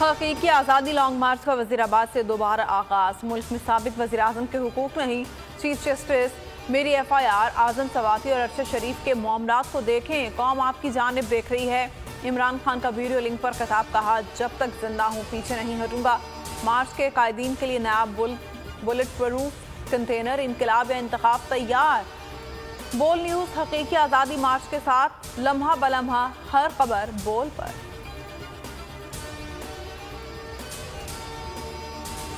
हकीकी आज़ादी लॉन्ग मार्च का वज़ीराबाद से दोबारा आगाज। मुल्क में साबिक वज़ीर आज़म के हुकूक नहीं। चीफ जस्टिस मेरी FIR आज़म सवाती और अरशद शरीफ के मामलात को देखें, कौम आपकी जानिब देख रही है। इमरान खान का वीडियो लिंक पर खिताब, कहा जब तक जिंदा हूँ पीछे नहीं हटूंगा। मार्च के कायदीन के लिए नया बुलेट प्रूफ कंटेनर, इनकलाब या इंतखाब तैयार। बोल न्यूज़ हकीकी आज़ादी मार्च के साथ लम्हा बलम्हा हर खबर बोल पर।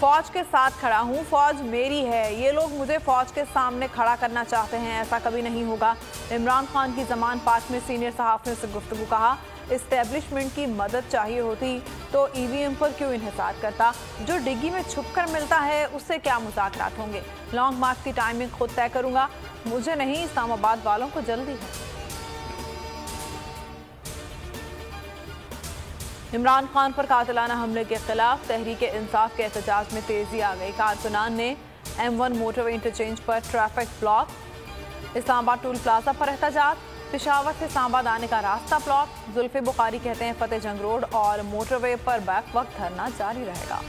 फौज के साथ खड़ा हूँ, फौज मेरी है। ये लोग मुझे फौज के सामने खड़ा करना चाहते हैं, ऐसा कभी नहीं होगा। इमरान खान की जमान पार्क में सीनियर सहाफ़ियों से गुफ्तगू, कहा इस्टेब्लिशमेंट की मदद चाहिए होती तो EVM पर क्यों इन्हिसार करता। जो डिग्गी में छुप कर मिलता है उससे क्या मुज़ाकरात होंगे। लॉन्ग मार्च की टाइमिंग खुद तय करूंगा, मुझे नहीं इस्लामाबाद वालों को जल्दी है। इमरान खान पर कातिलाना हमले के खिलाफ तहरीक इंसाफ के एहतजाज में तेजी आ गई। कारकुनान ने M1 मोटरवे इंटरचेंज पर traffic block, Islamabad toll plaza पर एहतजाज, पेशावर से इस्लामाबाद आने का रास्ता ब्लॉक। जुल्फे बुखारी कहते हैं फतेह जंग रोड और मोटरवे पर बैक वक्त धरना जारी रहेगा।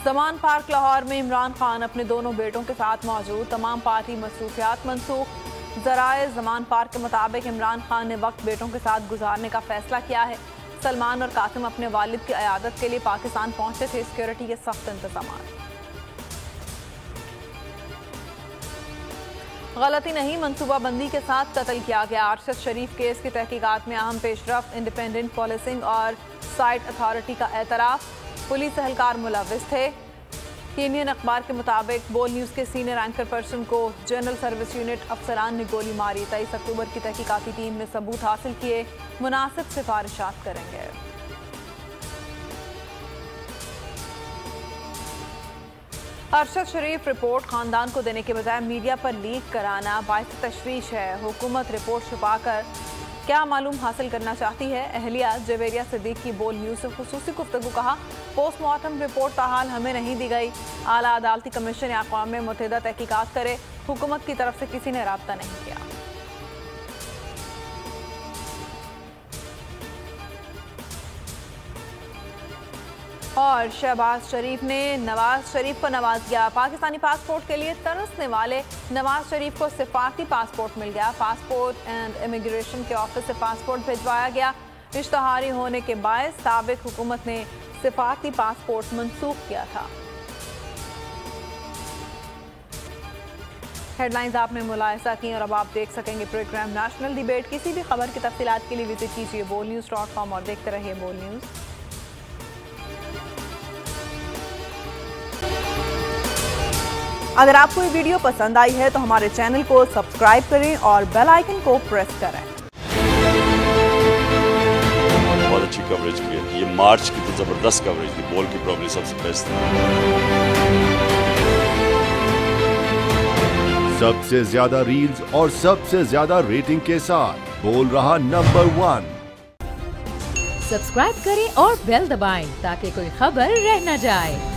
जमान पार्क लाहौर में इमरान खान अपने दोनों बेटों के साथ मौजूद, तमाम पार्टी मसरूफियात मनसूख। जराए जमान पार्क के मुताबिक इमरान खान ने वक्त बेटों के साथ गुजारने का फैसला किया है। सलमान और कासिम अपने वालिद की अयादत के लिए पाकिस्तान पहुंचे थे। सिक्योरिटी के सख्त इंतजाम। गलती नहीं, मंसूबाबंदी के साथ कत्ल किया गया। अरशद शरीफ केस की तहकीकात में अहम पेशरफ, इंडिपेंडेंट पुलिसिंग और साइट अथॉरिटी का एतराफ। पुलिस एहलकार मुलविस थे। केनियन अखबार के मुताबिक बोल न्यूज़ के सीनियर एंकर पर्सन को जनरल सर्विस यूनिट अफसरान ने गोली मारी। 23 अक्टूबर की तहकीकाती टीम ने सबूत हासिल किए, मुनासिब सिफारिशात करेंगे। अरशद शरीफ रिपोर्ट खानदान को देने के बजाय मीडिया पर लीक कराना बाइस तशवीश है। हुकूमत रिपोर्ट छुपाकर क्या मालूम हासिल करना चाहती है। अहलिया जवेरिया सिद्दीक की बोल न्यूज़ से खुसूसी गुफ्तगू, कहा पोस्टमार्टम रिपोर्ट ताहाल हमें नहीं दी गई। आला अदालती कमीशन या अक़वाम मुत्तहिदा तहकीकात करे, हुकूमत की तरफ से किसी ने राब्ता नहीं किया। और शहबाज शरीफ ने नवाज शरीफ को नवाज किया। पाकिस्तानी पासपोर्ट के लिए तरसने वाले नवाज शरीफ को सिफारती पासपोर्ट मिल गया। पासपोर्ट एंड इमिग्रेशन के ऑफिस से पासपोर्ट भिजवाया गया। इश्तहारी होने के बायस साबिक हुकूमत ने सिफारती पासपोर्ट मनसूख किया था। हेडलाइंस आपने मुलाहिजा की और अब आप देख सकेंगे प्रोग्राम नेशनल डिबेट। किसी भी खबर की तफसीलात के लिए विजिट कीजिए bolnews.com और देखते रहिए बोल न्यूज़। अगर आपको ये वीडियो पसंद आई है तो हमारे चैनल को सब्सक्राइब करें और बेल आइकन को प्रेस करें। बहुत अच्छी कवरेज की है। ये मार्च की तो जबरदस्त कवरेज थी, बॉल की प्रॉब्लम सबसे बेस्ट थी। सबसे ज्यादा रील्स और सबसे ज्यादा रेटिंग के साथ बोल रहा नंबर 1। सब्सक्राइब करें और बेल दबाएं ताकि कोई खबर रह न जाए।